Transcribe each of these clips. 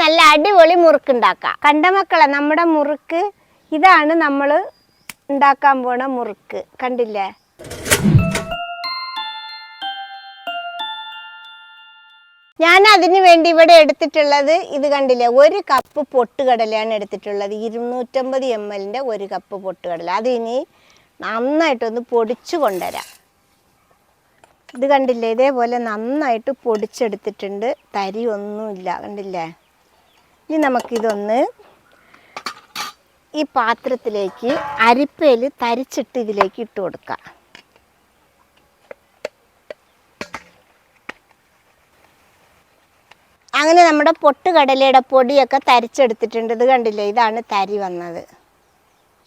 നല്ല അടിപൊളി മുറുക്ക് ഉണ്ടാക്കാം. കണ്ട മക്കളെ, നമ്മുടെ മുറുക്ക് ഇതാണ്. നമ്മൾ ഉണ്ടാക്കാൻ പോണ മുറുക്ക് കണ്ടില്ലേ? ഞാൻ അതിന് വേണ്ടി ഇവിടെ എടുത്തിട്ടുള്ളത് ഇത് കണ്ടില്ലേ, 1 കപ്പ് പൊട്ടുകടലയാണ് എടുത്തിട്ടുള്ളത്. 250 ml 1 കപ്പ് പൊട്ടുകടല. അതിനി നന്നായിട്ടൊന്ന് പൊടിച്ചു കൊണ്ടുവരാം. ഇത് കണ്ടില്ലേ, ഇതേപോലെ നന്നായിട്ട് പൊടിച്ചെടുത്തിട്ടുണ്ട്. തരി ഒന്നുമില്ല, കണ്ടില്ലേ? ഇനി നമുക്കിതൊന്ന് ഈ പാത്രത്തിലേക്ക് അരിപ്പയിൽ തരിച്ചിട്ട് ഇതിലേക്ക് ഇട്ട് കൊടുക്കാം. അങ്ങനെ നമ്മുടെ പൊട്ടുകടലയുടെ പൊടിയൊക്കെ തരിച്ചെടുത്തിട്ടുണ്ട്. ഇത് കണ്ടില്ലേ, ഇതാണ് തരി വന്നത്.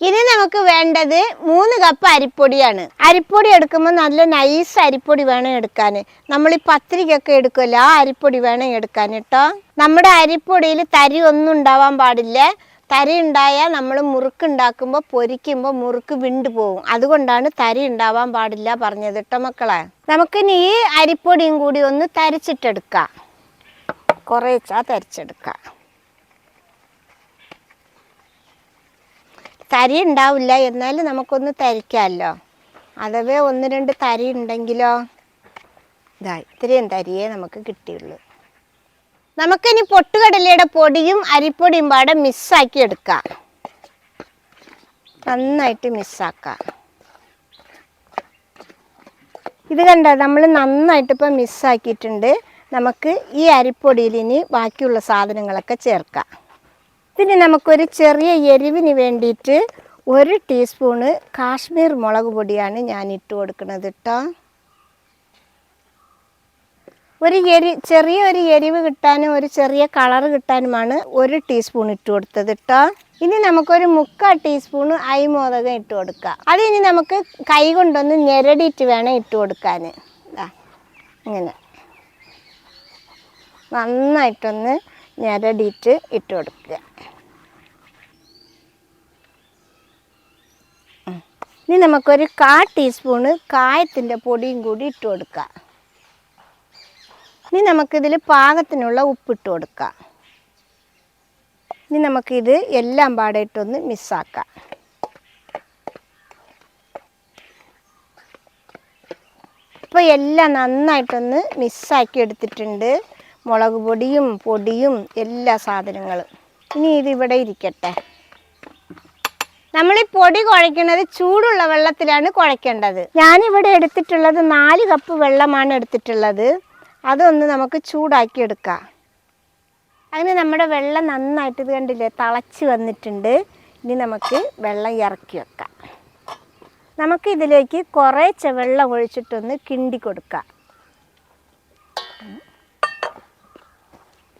ഇനി നമുക്ക് വേണ്ടത് 3 കപ്പ് അരിപ്പൊടിയാണ്. അരിപ്പൊടി എടുക്കുമ്പോൾ നല്ല നൈസ് അരിപ്പൊടി വേണം എടുക്കാൻ. നമ്മൾ ഈ പത്തിരിക്കൊക്കെ എടുക്കുമല്ലോ, ആ അരിപ്പൊടി വേണം എടുക്കാൻ കേട്ടോ. നമ്മുടെ അരിപ്പൊടിയിൽ തരി ഒന്നും ഉണ്ടാവാൻ പാടില്ല. തരി ഉണ്ടായാൽ നമ്മൾ മുറുക്ക് ഉണ്ടാക്കുമ്പോൾ പൊരിക്കുമ്പോൾ മുറുക്ക് വിണ്ടു പോകും. അതുകൊണ്ടാണ് തരി ഉണ്ടാവാൻ പാടില്ല പറഞ്ഞത് കേട്ടോ മക്കളെ. നമുക്കിനി ഈ അരിപ്പൊടിയും കൂടി ഒന്ന് തരിച്ചിട്ടെടുക്കാം. കുറേച്ചാ തരിച്ചെടുക്കാം. തരി ഉണ്ടാവില്ല, എന്നാലും നമുക്കൊന്ന് തരിക്കാമല്ലോ. അഥവേ 1-2 തരി ഉണ്ടെങ്കിലോ. ഇത്രയും തരിയേ നമുക്ക് കിട്ടിയുള്ളൂ. നമുക്കിനി പൊട്ടുകടലയുടെ പൊടിയും അരിപ്പൊടിയും പാടെ മിക്സാക്കി എടുക്കാം. നന്നായിട്ട് മിക്സാക്കാം. ഇത് കണ്ടോ, നമ്മൾ നന്നായിട്ട് ഇപ്പം മിക്സാക്കിയിട്ടുണ്ട്. നമുക്ക് ഈ അരിപ്പൊടിയിൽ ഇനി ബാക്കിയുള്ള സാധനങ്ങളൊക്കെ ചേർക്കാം. പിന്നെ നമുക്കൊരു ചെറിയ എരിവിന് വേണ്ടിയിട്ട് 1 ടീസ്പൂണ് കാശ്മീർ മുളക് പൊടിയാണ് ഞാൻ ഇട്ട് കൊടുക്കുന്നത് കേട്ടോ. ചെറിയൊരു എരിവ് കിട്ടാനും ഒരു ചെറിയ കളർ കിട്ടാനുമാണ് 1 ടീസ്പൂൺ ഇട്ട് കൊടുത്തത് കേട്ടോ. ഇനി നമുക്കൊരു 3/4 ടീസ്പൂണ് അരിമോദകം ഇട്ട് കൊടുക്കാം. അതിനി നമുക്ക് കൈ കൊണ്ടൊന്ന് ഞെരടിയിട്ട് വേണം ഇട്ട് കൊടുക്കാൻ. ഇങ്ങനെ നന്നായിട്ടൊന്ന് ഞെരടിയിട്ട് ഇട്ട് കൊടുക്കുക. ഇനി നമുക്കൊരു 1/4 ടീസ്പൂണ് കായത്തിൻ്റെ പൊടിയും കൂടി ഇട്ട് കൊടുക്കാം. ഇനി നമുക്കിതിൽ പാകത്തിനുള്ള ഉപ്പിട്ട് കൊടുക്കാം. ഇനി നമുക്കിത് എല്ലാം പാടായിട്ടൊന്ന് മിക്സാക്കാം. ഇപ്പോൾ എല്ലാം നന്നായിട്ടൊന്ന് മിക്സാക്കി എടുത്തിട്ടുണ്ട്. മുളക് പൊടിയും എല്ലാ സാധനങ്ങളും. ഇനി ഇതിവിടെ ഇരിക്കട്ടെ. നമ്മൾ ഈ പൊടി കുഴയ്ക്കുന്നത് ചൂടുള്ള വെള്ളത്തിലാണ് കുഴയ്ക്കേണ്ടത്. ഞാനിവിടെ എടുത്തിട്ടുള്ളത് 4 കപ്പ് വെള്ളമാണ് എടുത്തിട്ടുള്ളത്. അതൊന്ന് നമുക്ക് ചൂടാക്കി എടുക്കാം. അങ്ങനെ നമ്മുടെ വെള്ളം നന്നായിട്ട് ഇത് കണ്ടില്ലേ, തിളച്ച് വന്നിട്ടുണ്ട്. ഇനി നമുക്ക് വെള്ളം ഇറക്കി വെക്കാം. നമുക്ക് ഇതിലേക്ക് കുറേശ്ശെ വെള്ളം ഒഴിച്ചിട്ടൊന്ന് കിണ്ടി കൊടുക്കാം.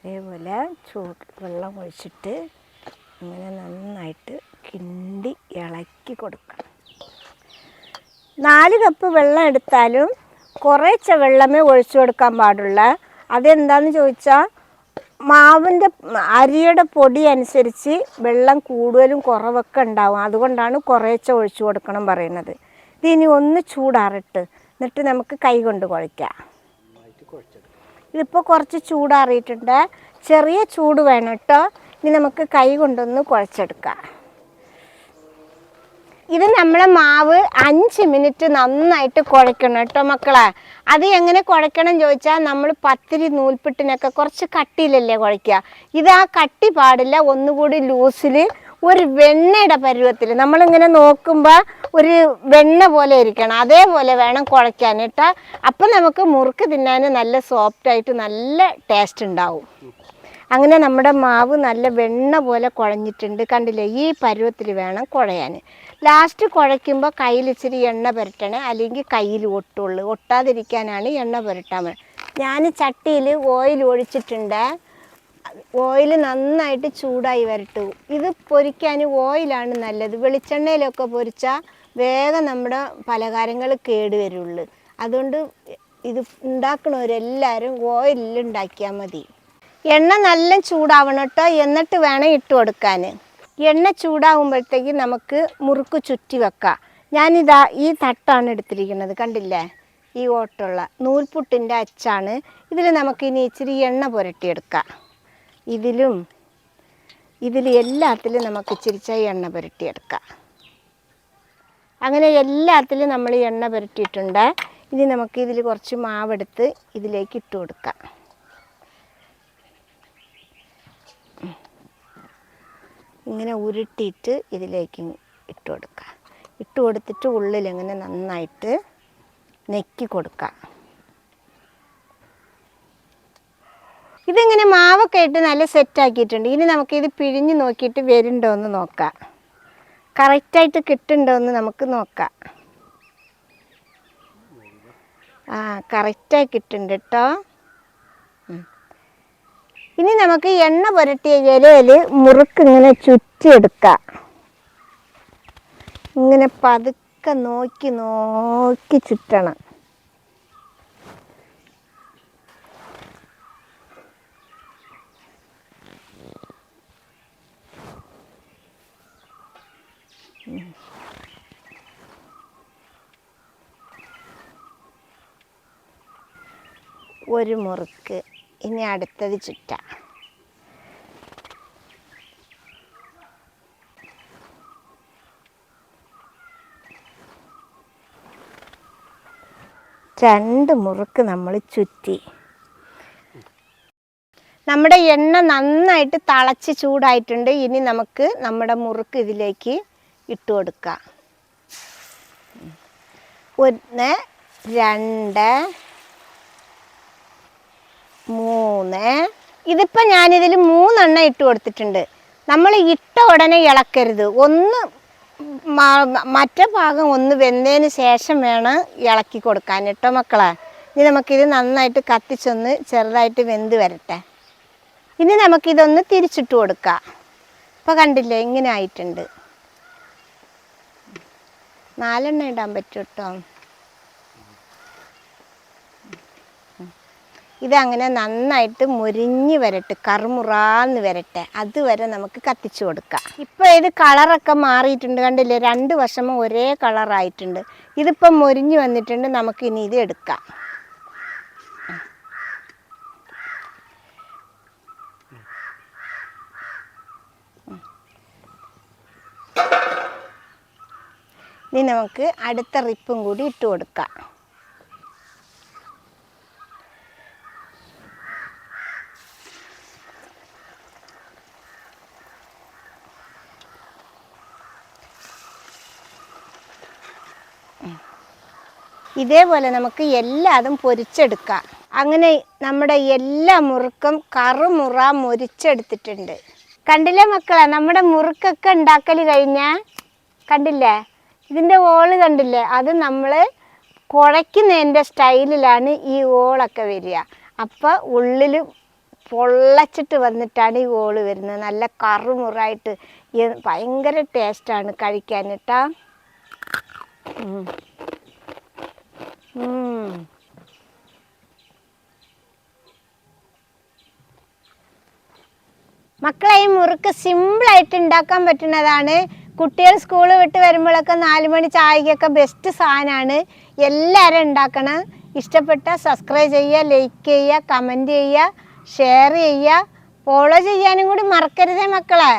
അതേപോലെ വെള്ളം ഒഴിച്ചിട്ട് ഇങ്ങനെ നന്നായിട്ട് കിണ്ടി ഇളക്കി കൊടുക്കാം. 4 കപ്പ് വെള്ളം എടുത്താലും കുറേശ്ശെ വെള്ളമേ ഒഴിച്ചു കൊടുക്കാൻ പാടുള്ള. അതെന്താണെന്ന് ചോദിച്ചാൽ മാവിൻ്റെ അരിയുടെ പൊടി അനുസരിച്ച് വെള്ളം കൂടുതലും കുറവൊക്കെ ഉണ്ടാവും. അതുകൊണ്ടാണ് കുറേശ്ശെ ഒഴിച്ചു കൊടുക്കണം പറയുന്നത്. ഇതിനി ഒന്ന് ചൂടാറിട്ട് എന്നിട്ട് നമുക്ക് കൈ കൊണ്ട് കുഴയ്ക്കാം. ഇതിപ്പോൾ കുറച്ച് ചൂടാറിയിട്ടുണ്ട്. ചെറിയ ചൂട് വേണം കേട്ടോ. ഇനി നമുക്ക് കൈ കൊണ്ടൊന്ന് കുഴച്ചെടുക്കാം. ഇത് നമ്മളെ മാവ് 5 മിനിറ്റ് നന്നായിട്ട് കുഴയ്ക്കണം കേട്ടോ മക്കളെ. അത് എങ്ങനെ കുഴയ്ക്കണം ചോദിച്ചാൽ, നമ്മൾ പത്തിരി നൂൽപ്പിട്ടിനൊക്കെ കുറച്ച് കട്ടിയിലല്ലേ കുഴയ്ക്കുക. ഇത് ആ കട്ടി പാടില്ല, ഒന്നുകൂടി ലൂസിൽ ഒരു വെണ്ണയുടെ പരുവത്തിൽ. നമ്മളിങ്ങനെ നോക്കുമ്പോൾ ഒരു വെണ്ണ പോലെ ഇരിക്കണം. അതേപോലെ വേണം കുഴയ്ക്കാൻ കേട്ടോ. അപ്പം നമുക്ക് മുറുക്ക് തിന്നാൻ നല്ല സോഫ്റ്റായിട്ട് നല്ല ടേസ്റ്റ് ഉണ്ടാവും. അങ്ങനെ നമ്മുടെ മാവ് നല്ല വെണ്ണ പോലെ കുഴഞ്ഞിട്ടുണ്ട് കണ്ടില്ലേ. ഈ പരുവത്തിൽ വേണം കുഴയാൻ. ലാസ്റ്റ് കുഴയ്ക്കുമ്പോൾ കയ്യിൽ ഇച്ചിരി എണ്ണ പുരട്ടണേ, അല്ലെങ്കിൽ കയ്യിൽ ഒട്ടുള്ളൂ. ഒട്ടാതിരിക്കാനാണ് എണ്ണ പുരട്ടാൻ. ഞാൻ ചട്ടിയിൽ ഓയിൽ ഒഴിച്ചിട്ടുണ്ട്. ഓയിൽ നന്നായിട്ട് ചൂടായി വരട്ടു. ഇത് പൊരിക്കാൻ ഓയിലാണ് നല്ലത്. വെളിച്ചെണ്ണയിലൊക്കെ പൊരിച്ചാൽ വേഗം നമ്മുടെ പലഹാരങ്ങൾ കേടുവരുള്ളൂ. അതുകൊണ്ട് ഇത് ഉണ്ടാക്കണവരെല്ലാവരും ഓയിലിൽ ഉണ്ടാക്കിയാൽ മതി. എണ്ണ നല്ല ചൂടാവണം കേട്ടോ. എന്നിട്ട് വേണം ഇട്ട് കൊടുക്കാൻ. എണ്ണ ചൂടാകുമ്പോഴത്തേക്ക് നമുക്ക് മുറുക്ക് ചുറ്റി വെക്കാം. ഞാനിതാ ഈ തട്ടാണ് എടുത്തിരിക്കുന്നത് കണ്ടില്ലേ. ഈ ഓട്ടുള്ള നൂൽപുട്ടിൻ്റെ അച്ചാണ്. ഇതിൽ നമുക്കിനി ഇച്ചിരി എണ്ണ പുരട്ടിയെടുക്കാം. ഇതിലും എല്ലാത്തിലും നമുക്ക് ഇച്ചിരിച്ച എണ്ണ പുരട്ടിയെടുക്കാം. അങ്ങനെ എല്ലാത്തിലും നമ്മൾ എണ്ണ പുരട്ടിയിട്ടുണ്ട്. ഇനി നമുക്ക് ഇതിൽ കുറച്ച് മാവെടുത്ത് ഇതിലേക്ക് ഇട്ട് കൊടുക്കാം. ഇങ്ങനെ ഉരുട്ടിയിട്ട് ഇതിലേക്ക് ഇട്ട് കൊടുക്കുക. ഇട്ട് കൊടുത്തിട്ട് ഉള്ളിലിങ്ങനെ നന്നായിട്ട് നെക്കി കൊടുക്കുക. ഇതിങ്ങനെ മാവൊക്കെ ഇട്ട് നല്ല സെറ്റാക്കിയിട്ടുണ്ട്. ഇനി നമുക്കിത് പിഴിഞ്ഞ് നോക്കിയിട്ട് വരുന്നുണ്ടോ എന്ന് നോക്കാം. കറക്റ്റായിട്ട് കിട്ടുന്നുണ്ടോ എന്ന് നമുക്ക് നോക്കാം. കറക്റ്റായി കിട്ടുന്നുണ്ട് കേട്ടോ. ഇനി നമുക്ക് എണ്ണ പുരട്ടിയ ഇലയിൽ മുറുക്ക് ഇങ്ങനെ ചുറ്റിയെടുക്കാം. ഇങ്ങനെ പതുക്കെ നോക്കി നോക്കി ചുറ്റണം. ഒരു മുറുക്ക്. ഇനി അടുത്തത് ചുറ്റാം. രണ്ട് മുറുക്ക് നമ്മൾ ചുറ്റി. നമ്മുടെ എണ്ണ നന്നായിട്ട് തിളച്ച് ചൂടായിട്ടുണ്ട്. ഇനി നമുക്ക് നമ്മുടെ മുറുക്ക് ഇതിലേക്ക് ഇട്ട് കൊടുക്കാം. 1 2 3. ഇതിപ്പോൾ ഞാനിതിൽ 3 എണ്ണം ഇട്ട് കൊടുത്തിട്ടുണ്ട്. നമ്മൾ ഇട്ട ഉടനെ ഇളക്കരുത്. മറ്റേ ഭാഗം ഒന്ന് വെന്തതിന് ശേഷം വേണം ഇളക്കി കൊടുക്കാൻ കേട്ടോ മക്കളെ. ഇനി നമുക്കിത് നന്നായിട്ട് കത്തിച്ചൊന്ന് ചെറുതായിട്ട് വെന്ത് വരട്ടെ. ഇനി നമുക്കിതൊന്ന് തിരിച്ചിട്ട് കൊടുക്കാം. ഇപ്പോൾ കണ്ടില്ലേ ഇങ്ങനെ ആയിട്ടുണ്ട്. 4 എണ്ണം ഇടാൻ പറ്റും കേട്ടോ. ഇതങ്ങനെ നന്നായിട്ട് മുരിഞ്ഞ് വരട്ടെ, കറുമുറാന്ന് വരട്ടെ. അതുവരെ നമുക്ക് കത്തിച്ചു കൊടുക്കാം. ഇപ്പോൾ ഇത് കളറൊക്കെ മാറിയിട്ടുണ്ട് കണ്ടില്ലേ. 2 വശവും ഒരേ കളറായിട്ടുണ്ട്. ഇതിപ്പം മുരിഞ്ഞ് വന്നിട്ടുണ്ട്. നമുക്കിനി ഇത് എടുക്കാം. ഇനി നമുക്ക് അടുത്ത റിപ്പും കൂടി ഇട്ട് കൊടുക്കാം. ഇതേപോലെ നമുക്ക് എല്ലാതും പൊരിച്ചെടുക്കാം. അങ്ങനെ നമ്മുടെ എല്ലാ മുറുക്കും കറുമുറ മൊരിച്ചെടുത്തിട്ടുണ്ട്. കണ്ടില്ലേ മക്കളെ, നമ്മുടെ മുറുക്കൊക്കെ ഉണ്ടാക്കൽ കഴിഞ്ഞാൽ കണ്ടില്ലേ, ഇതിൻ്റെ ഓള് കണ്ടില്ലേ. അത് നമ്മൾ കുഴയ്ക്കുന്നതിൻ്റെ സ്റ്റൈലിലാണ് ഈ ഓളൊക്കെ വരിക. അപ്പോൾ ഉള്ളിൽ പൊള്ളച്ചിട്ട് വന്നിട്ടാണ് ഈ ഓള് വരുന്നത്. നല്ല കറുമുറായിട്ട് ഭയങ്കര ടേസ്റ്റാണ് കഴിക്കാൻ കേട്ടോ. മക്കളെ, ഈ മുറുക്ക് സിമ്പിളായിട്ട് ഉണ്ടാക്കാൻ പറ്റുന്നതാണ്. കുട്ടികൾ സ്കൂൾ വിട്ട് വരുമ്പോഴൊക്കെ 4 മണി ചായക്കൊക്കെ ബെസ്റ്റ് സാധനമാണ്. എല്ലാവരും ഉണ്ടാക്കണം. ഇഷ്ടപ്പെട്ട സബ്സ്ക്രൈബ് ചെയ്യുക, ലൈക്ക് ചെയ്യുക, കമൻറ്റ് ചെയ്യുക, ഷെയർ ചെയ്യുക, ഫോളോ ചെയ്യാനും കൂടി മറക്കരുതേ മക്കളെ.